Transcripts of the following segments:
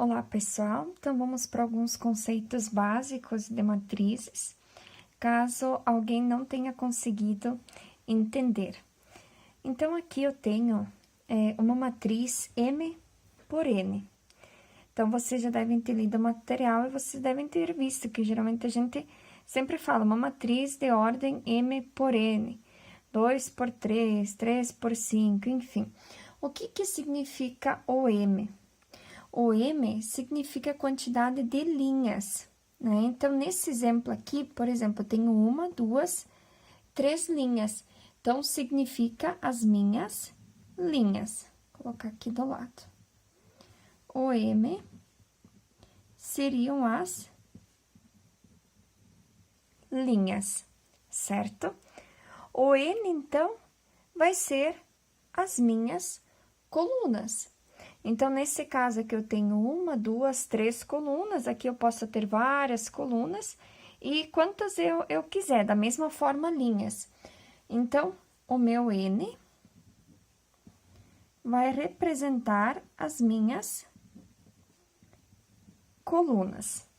Olá, pessoal! Então, vamos para alguns conceitos básicos de matrizes, caso alguém não tenha conseguido entender. Então, aqui eu tenho uma matriz M por N. Então, vocês já devem ter lido o material e vocês devem ter visto que, geralmente, a gente sempre fala uma matriz de ordem M por N, 2 por 3, 3 por 5, enfim. O que significa o M? O M significa quantidade de linhas, né? Então, nesse exemplo aqui, por exemplo, eu tenho 1, 2, 3 linhas. Então, significa as minhas linhas. Vou colocar aqui do lado. O M seriam as linhas, certo? O N, então, vai ser as minhas colunas. Então, nesse caso aqui, eu tenho 1, 2, 3 colunas, aqui eu posso ter várias colunas, e quantas eu quiser, da mesma forma, linhas. Então, o meu N vai representar as minhas colunas.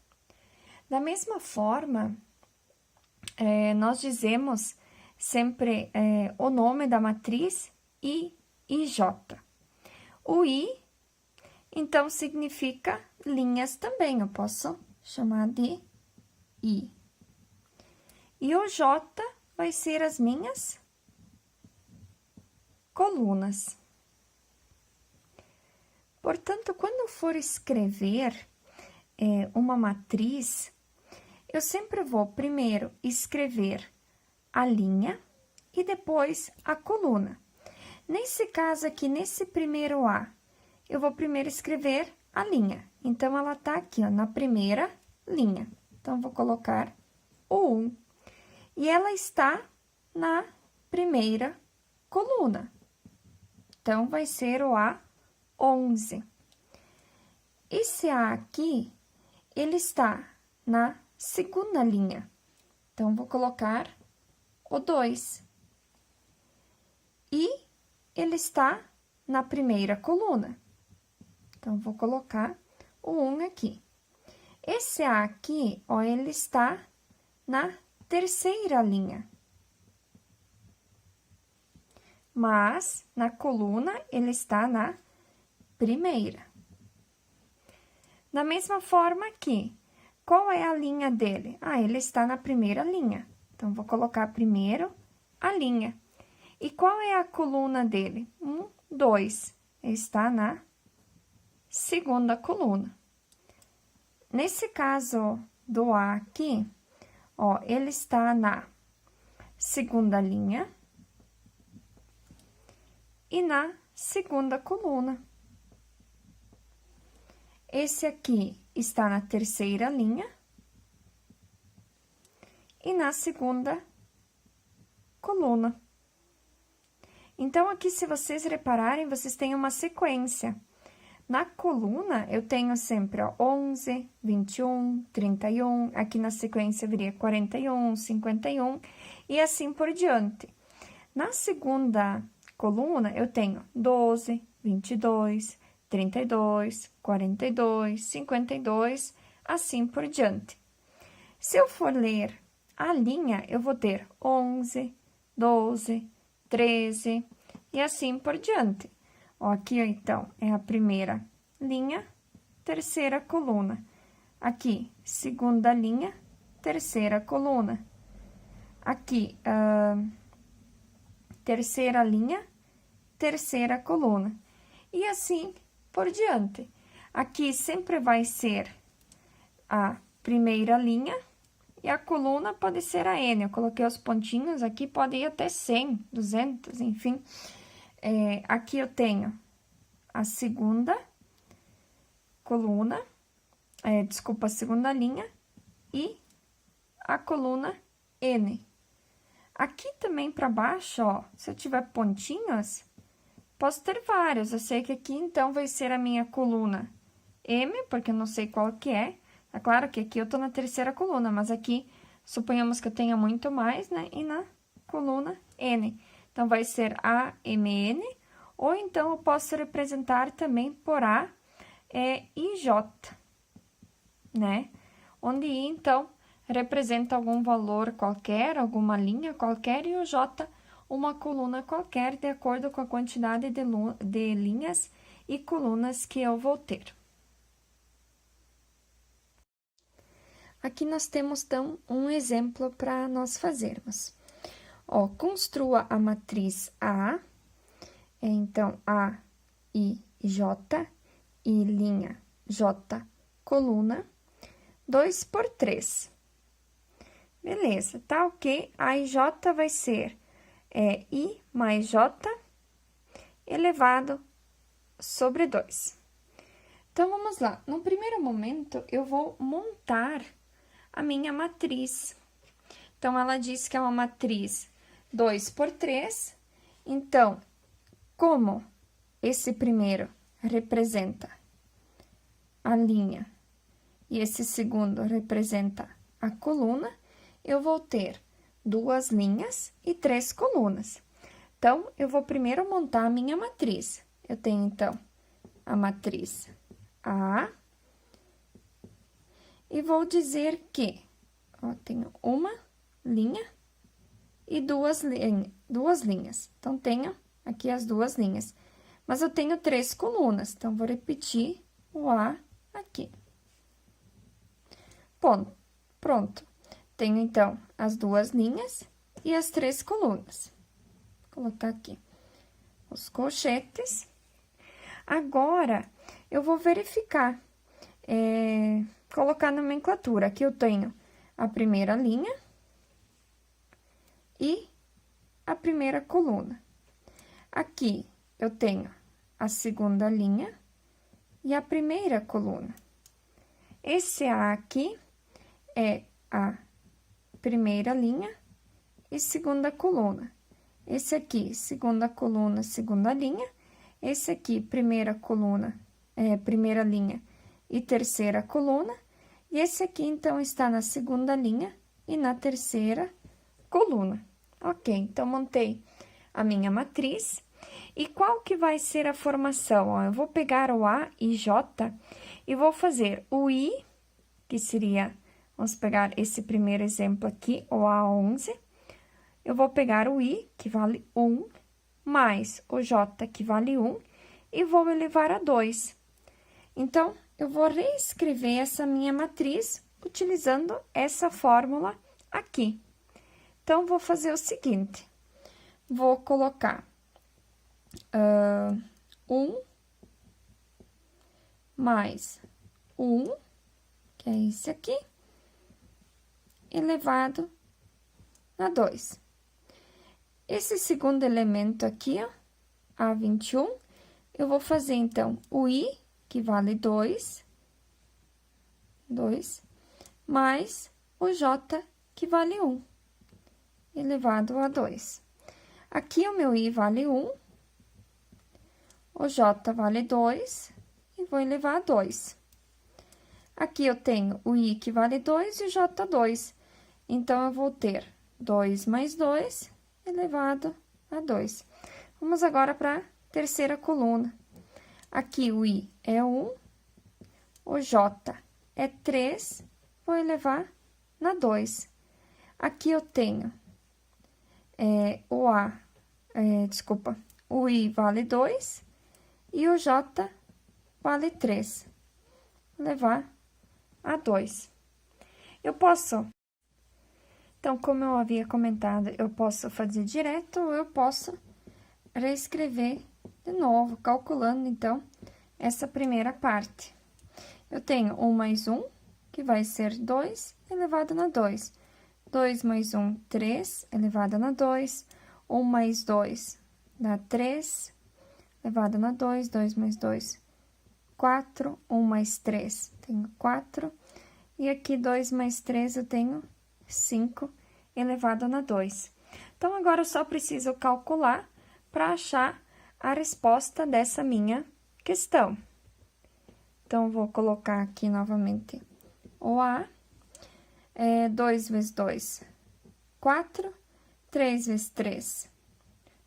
Da mesma forma, nós dizemos sempre o nome da matriz I e J. O I, então, significa linhas também, eu posso chamar de I. E o J vai ser as minhas colunas. Portanto, quando eu for escrever uma matriz, eu sempre vou primeiro escrever a linha e depois a coluna. Nesse caso aqui, nesse primeiro A, eu vou primeiro escrever a linha. Então, ela tá aqui, ó, na primeira linha. Então, vou colocar o 1. E ela está na primeira coluna. Então, vai ser o A11. Esse A aqui, ele está na segunda linha. Então, vou colocar o 2. E ele está na primeira coluna. Então, vou colocar o 1 aqui. Esse A aqui, ó, ele está na terceira linha. Mas, na coluna, ele está na primeira. Da mesma forma aqui, qual é a linha dele? Ah, ele está na primeira linha. Então, vou colocar primeiro a linha. E qual é a coluna dele? 1, 2. Ele está na segunda coluna. Nesse caso do A aqui, ó, ele está na segunda linha e na segunda coluna. Esse aqui está na terceira linha e na segunda coluna. Então, aqui, se vocês repararem, vocês têm uma sequência. Na coluna, eu tenho sempre, ó, 11, 21, 31, aqui na sequência viria 41, 51 e assim por diante. Na segunda coluna, eu tenho 12, 22, 32, 42, 52, assim por diante. Se eu for ler a linha, eu vou ter 11, 12, 13 e assim por diante. Ó, aqui, ó, então, é a primeira linha, terceira coluna. Aqui, segunda linha, terceira coluna. Aqui, terceira linha, terceira coluna. E assim por diante. Aqui sempre vai ser a primeira linha e a coluna pode ser a N. Eu coloquei os pontinhos aqui, pode ir até 100, 200, enfim. Aqui eu tenho a segunda coluna, desculpa, a segunda linha e a coluna N. Aqui também para baixo, ó, se eu tiver pontinhos, posso ter vários. Eu sei que aqui, então, vai ser a minha coluna M, porque eu não sei qual que é. É claro que aqui eu tô na terceira coluna, mas aqui, suponhamos que eu tenha muito mais, né? E na coluna N. Então, vai ser AMN, ou então eu posso representar também por A, é IJ, né? Onde I, então, representa algum valor qualquer, alguma linha qualquer, e o J, uma coluna qualquer, de acordo com a quantidade de linhas e colunas que eu vou ter. Aqui nós temos, então, um exemplo para nós fazermos. Ó, construa a matriz A, então, A, I, J, I, linha, J, coluna, 2 por 3. Beleza, tá ok? A IJ vai ser I mais J elevado sobre 2. Então, vamos lá. No primeiro momento, eu vou montar a minha matriz. Então, ela diz que é uma matriz 2 por 3. Então, como esse primeiro representa a linha e esse segundo representa a coluna, eu vou ter 2 linhas e 3 colunas. Então, eu vou primeiro montar a minha matriz. Eu tenho, então, a matriz A, e vou dizer que, ó, tenho uma linha e duas linhas. Então, tenho aqui as 2 linhas. Mas eu tenho 3 colunas, então, vou repetir o A aqui. Ponto. Pronto. Tenho, então, as 2 linhas e as 3 colunas. Vou colocar aqui os colchetes. Agora, eu vou verificar, colocar a nomenclatura. Aqui eu tenho a primeira linha e a primeira coluna. Aqui, eu tenho a segunda linha e a primeira coluna. Esse A aqui é a primeira linha e segunda coluna. Esse aqui, segunda coluna, segunda linha. Esse aqui, primeira coluna, primeira linha e terceira coluna. E esse aqui, então, está na segunda linha e na terceira coluna. Ok, então, montei a minha matriz. E qual que vai ser a formação? Ó, eu vou pegar o A e J e vou fazer o I, que seria, vamos pegar esse primeiro exemplo aqui, o A11. Eu vou pegar o I, que vale 1, mais o J, que vale 1, e vou elevar a 2. Então, eu vou reescrever essa minha matriz utilizando essa fórmula aqui. Então, vou fazer o seguinte, vou colocar 1 mais 1, que é esse aqui, elevado a 2. Esse segundo elemento aqui, ó, A21, eu vou fazer, então, o I, que vale 2, mais o J, que vale 1, elevado a 2. Aqui, o meu I vale 1, o J vale 2, e vou elevar a 2. Aqui, eu tenho o I, que vale 2, e o J, 2. Então, eu vou ter 2 mais 2, elevado a 2. Vamos agora para a terceira coluna. Aqui, o I é 1, o J é 3, vou elevar na 2. Aqui, eu tenho o I vale 2 e o J vale 3. Vou levar a 2. Eu posso... Então, como eu havia comentado, eu posso fazer direto ou eu posso reescrever de novo, calculando, então, essa primeira parte. Eu tenho 1 mais 1, que vai ser 2, elevado na 2. 2 mais 1, 3, elevado na 2. 1 mais 2, dá 3, elevado na 2. 2 mais 2, 4. 1 mais 3, tenho 4. E aqui, 2 mais 3, eu tenho 5, elevado na 2. Então, agora, eu só preciso calcular para achar a resposta dessa minha questão. Então, vou colocar aqui novamente o A. 2 vezes 2, 4. 3 vezes 3,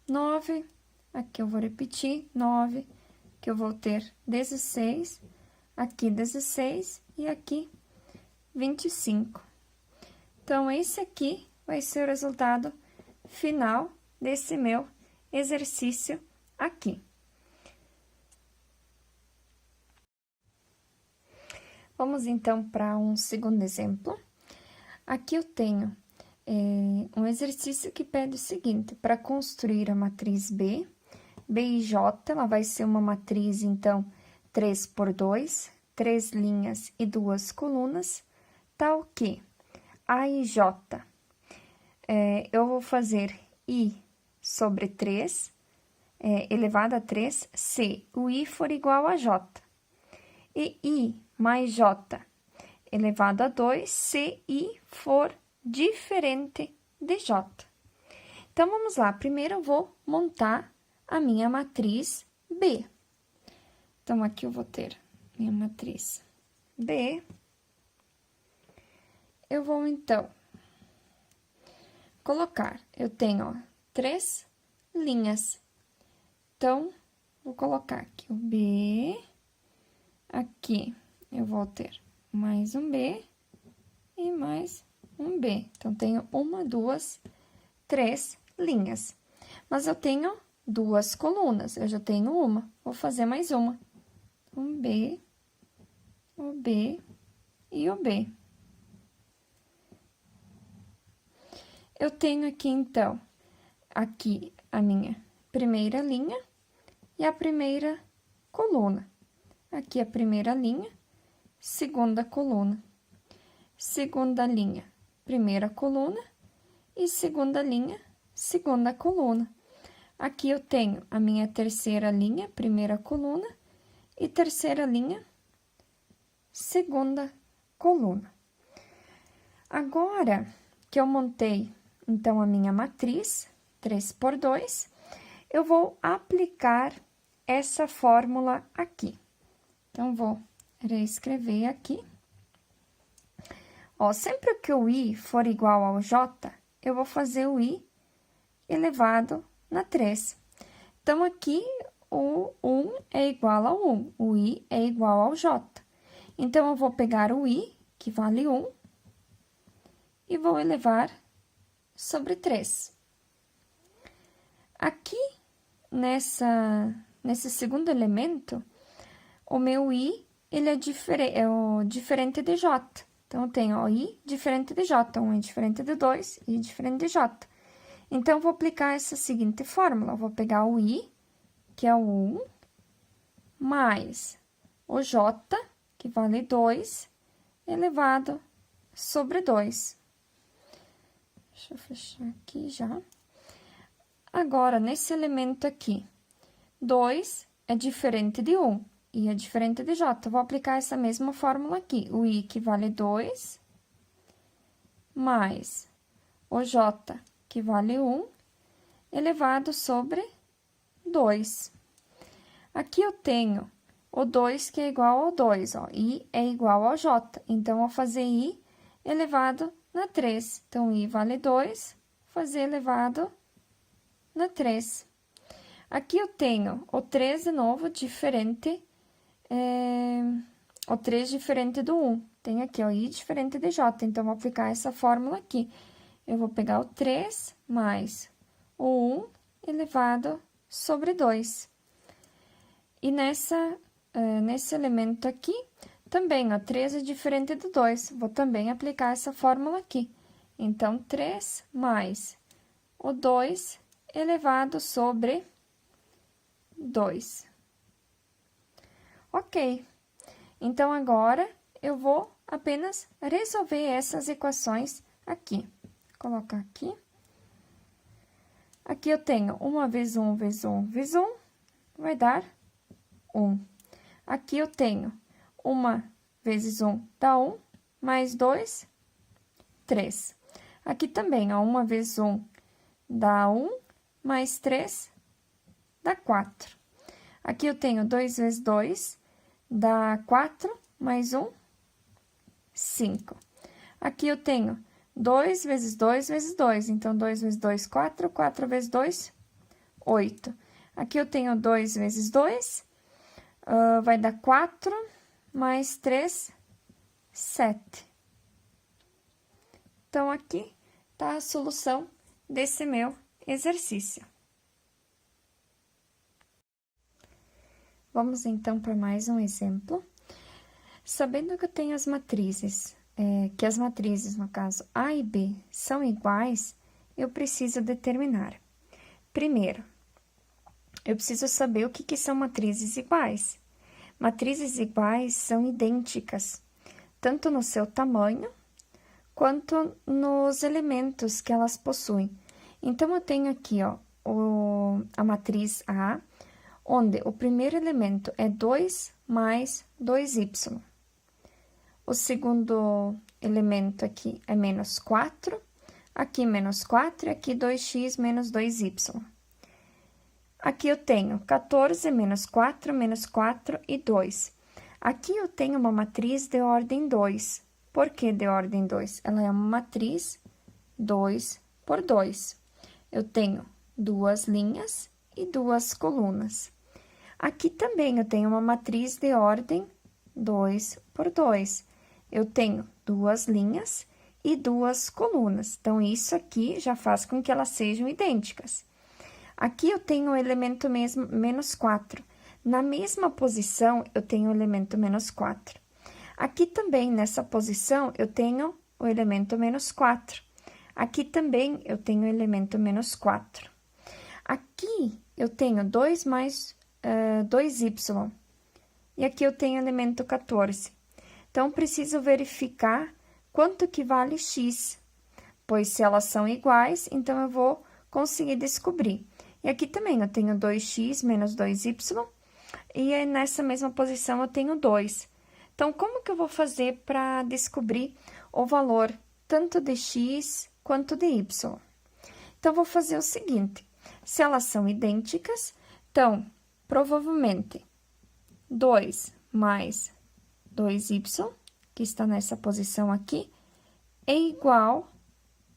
9. Aqui eu vou repetir, 9, que eu vou ter 16, aqui 16 e aqui 25. Então, esse aqui vai ser o resultado final desse meu exercício aqui. Vamos, então, para um segundo exemplo. Aqui eu tenho um exercício que pede o seguinte: para construir a matriz B, B e J, ela vai ser uma matriz, então, 3 por 2, 3 linhas e 2 colunas, tal que A e J, eu vou fazer I sobre 3, elevado a 3, se o I for igual a J. E I mais J elevado a 2, se I for diferente de J. Então, vamos lá. Primeiro, eu vou montar a minha matriz B. Então, aqui eu vou ter minha matriz B. Eu vou, então, colocar, eu tenho, ó, 3 linhas. Então, vou colocar aqui o B, aqui eu vou ter mais um B e mais um B. Então, tenho 1, 2, 3 linhas. Mas eu tenho 2 colunas, eu já tenho uma, vou fazer mais uma. Um B, o B e o B. Eu tenho aqui, então, aqui a minha primeira linha e a primeira coluna. Aqui a primeira linha, segunda coluna. Segunda linha, primeira coluna e segunda linha, segunda coluna. Aqui eu tenho a minha terceira linha, primeira coluna, e terceira linha, segunda coluna. Agora que eu montei, então, a minha matriz, 3 por 2, eu vou aplicar essa fórmula aqui. Então, vou reescrever aqui. Ó, sempre que o I for igual ao J, eu vou fazer o I elevado na 3. Então, aqui, o 1 é igual ao 1, o I é igual ao J. Então, eu vou pegar o I, que vale 1, e vou elevar sobre 3. Aqui, nesse segundo elemento, o meu I, ele é diferente de J. Então, eu tenho o I diferente de J, 1 é diferente de 2 e diferente de J. Então, eu vou aplicar essa seguinte fórmula. Eu vou pegar o I, que é o 1, mais o J, que vale 2, elevado sobre 2. Deixa eu fechar aqui já. Agora, nesse elemento aqui, 2 é diferente de 1 e é diferente de J. Eu vou aplicar essa mesma fórmula aqui. O I, que vale 2, mais o J, que vale 1, elevado sobre 2. Aqui eu tenho o 2, que é igual ao 2, ó. I é igual ao J. Então, eu vou fazer I elevado na 3. Então, I vale 2, fazer elevado na 3. Aqui eu tenho o 3 de novo, diferente, o 3 diferente do 1. Tem aqui, ó, I diferente de J. Então, vou aplicar essa fórmula aqui. Eu vou pegar o 3 mais o 1 elevado sobre 2. E nesse elemento aqui, também, ó, 3 é diferente do 2. Vou também aplicar essa fórmula aqui. Então, 3 mais o 2 elevado sobre 2. Ok. Então, agora, eu vou apenas resolver essas equações aqui. Vou colocar aqui. Aqui eu tenho 1 vezes 1 vezes 1 vezes 1, vai dar 1. Aqui eu tenho 1 vezes 1 dá 1, mais 2, 3. Aqui também, ó, 1 vezes 1 dá 1, mais 3 dá 4. Aqui eu tenho 2 vezes 2 dá 4, mais 1, 5. Aqui eu tenho 2 vezes 2 vezes 2, então, 2 vezes 2, 4, 4 vezes 2, 8. Aqui eu tenho 2 vezes 2, vai dar 4, mais 3, 7. Então, aqui tá a solução desse meu exercício. Vamos, então, para mais um exemplo. Sabendo que eu tenho as matrizes, que as matrizes, no caso, A e B, são iguais, eu preciso determinar. Primeiro, eu preciso saber o que são matrizes iguais. Matrizes iguais são idênticas, tanto no seu tamanho, quanto nos elementos que elas possuem. Então, eu tenho aqui, ó, a matriz A, onde o primeiro elemento é 2 mais 2y. O segundo elemento aqui é menos 4, aqui menos 4 e aqui 2x menos 2y. Aqui eu tenho 14 menos 4 e 2. Aqui eu tenho uma matriz de ordem 2. Por que de ordem 2? Ela é uma matriz 2 por 2. Eu tenho 2 linhas e 2 colunas. Aqui também eu tenho uma matriz de ordem 2 por 2. Eu tenho 2 linhas e 2 colunas. Então, isso aqui já faz com que elas sejam idênticas. Aqui eu tenho o elemento mesmo, menos 4. Na mesma posição, eu tenho o elemento menos 4. Aqui também, nessa posição, eu tenho o elemento menos 4. Aqui também eu tenho o elemento menos 4. Aqui eu tenho 2 mais 2y. E aqui eu tenho o elemento 14. Então, preciso verificar quanto que vale x. Pois, se elas são iguais, então, eu vou conseguir descobrir. E aqui também eu tenho 2x menos 2y. E aí, nessa mesma posição, eu tenho 2. Então, como que eu vou fazer para descobrir o valor tanto de x quanto de y? Então, vou fazer o seguinte. Se elas são idênticas, então, provavelmente, 2 mais 2y, que está nessa posição aqui, é igual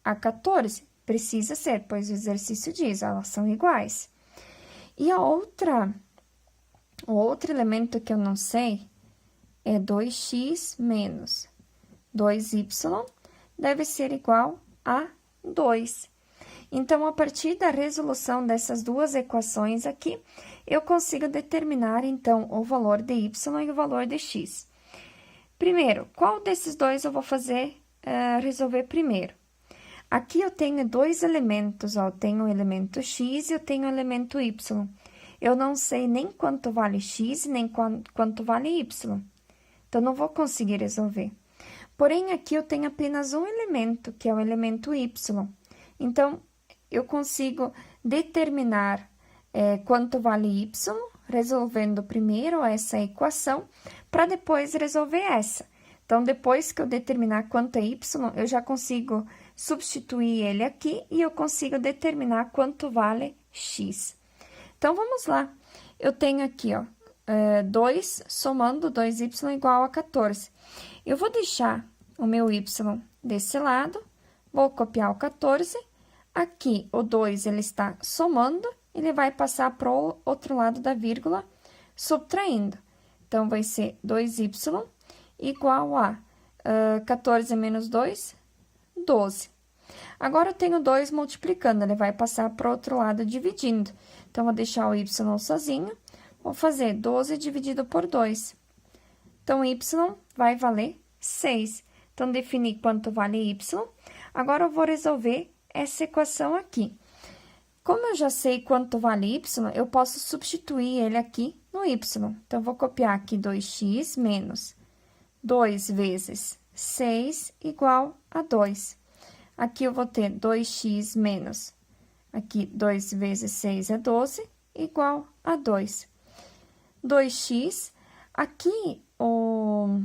a 14. Precisa ser, pois o exercício diz, elas são iguais. E o outro elemento que eu não sei é 2x menos 2y deve ser igual a 2. Então, a partir da resolução dessas duas equações aqui, eu consigo determinar, então, o valor de y e o valor de x. Primeiro, qual desses dois eu vou resolver primeiro? Aqui eu tenho dois elementos, ó, eu tenho o elemento x e eu tenho o elemento y. Eu não sei nem quanto vale x, nem quanto vale y. Então, não vou conseguir resolver. Porém, aqui eu tenho apenas um elemento, que é o elemento y. Então, eu consigo determinar quanto vale y, resolvendo primeiro essa equação, para depois resolver essa. Então, depois que eu determinar quanto é y, eu já consigo substituir ele aqui e eu consigo determinar quanto vale x. Então, vamos lá. Eu tenho aqui, ó, 2 somando 2y igual a 14. Eu vou deixar o meu y desse lado, vou copiar o 14. Aqui, o 2, ele está somando, ele vai passar para o outro lado da vírgula, subtraindo. Então, vai ser 2y igual a 14 menos 2, 12. Agora, eu tenho 2 multiplicando, ele vai passar para o outro lado dividindo. Então, vou deixar o y sozinho, vou fazer 12 dividido por 2. Então, y vai valer 6. Então, defini quanto vale y. Agora, eu vou resolver essa equação aqui. Como eu já sei quanto vale y, eu posso substituir ele aqui no y. Então, vou copiar aqui 2x menos 2 vezes 6 igual a 2. Aqui eu vou ter 2x menos, aqui 2 vezes 6 é 12, igual a 2. 2x, aqui o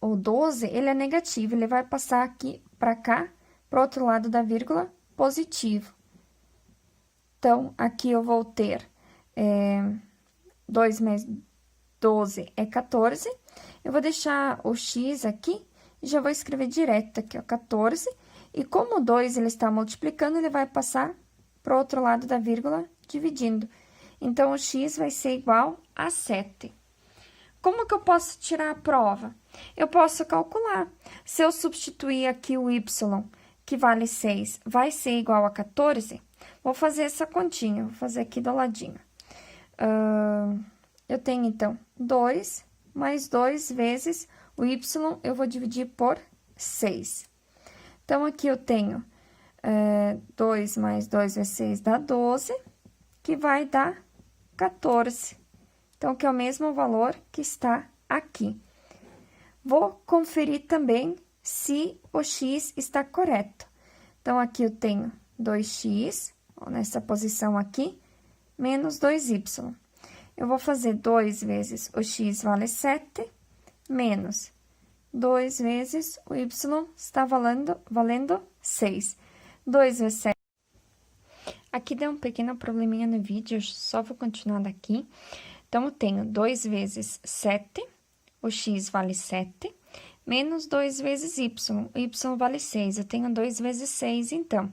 12, ele é negativo, ele vai passar aqui para cá, para o outro lado da vírgula, positivo. Então, aqui eu vou ter 2 mais 12 é 14. Eu vou deixar o x aqui e já vou escrever direto aqui, ó, 14. E como o 2 ele está multiplicando, ele vai passar para o outro lado da vírgula, dividindo. Então, o x vai ser igual a 7. Como que eu posso tirar a prova? Eu posso calcular. Se eu substituir aqui o y, que vale 6, vai ser igual a 14, vou fazer essa continha, vou fazer aqui do ladinho. Eu tenho, então, 2 mais 2 vezes o y, eu vou dividir por 6. Então, aqui eu tenho 2 mais 2 vezes 6 dá 12, que vai dar 14. Então, que é o mesmo valor que está aqui. Vou conferir também se o x está correto. Então, aqui eu tenho 2x, ó, nessa posição aqui, menos 2y. Eu vou fazer 2 vezes o x vale 7, menos 2 vezes o y está valendo 6. 2 vezes 7. Aqui deu um pequeno probleminha no vídeo, eu só vou continuar daqui. Então, eu tenho 2 vezes 7, o x vale 7, menos 2 vezes y, o y vale 6. Eu tenho 2 vezes 6, então,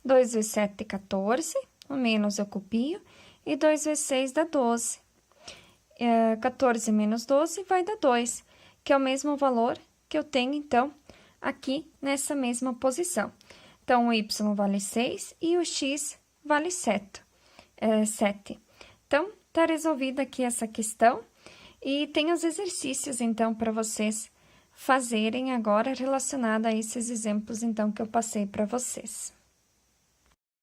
2 vezes 7, 14, o menos eu copio, e 2 vezes 6 dá 12. 14 menos 12 vai dar 2, que é o mesmo valor que eu tenho, então, aqui nessa mesma posição. Então, o y vale 6 e o x vale 7. Então, tá resolvida aqui essa questão. E tem os exercícios, então, para vocês fazerem agora relacionado a esses exemplos, então, que eu passei para vocês.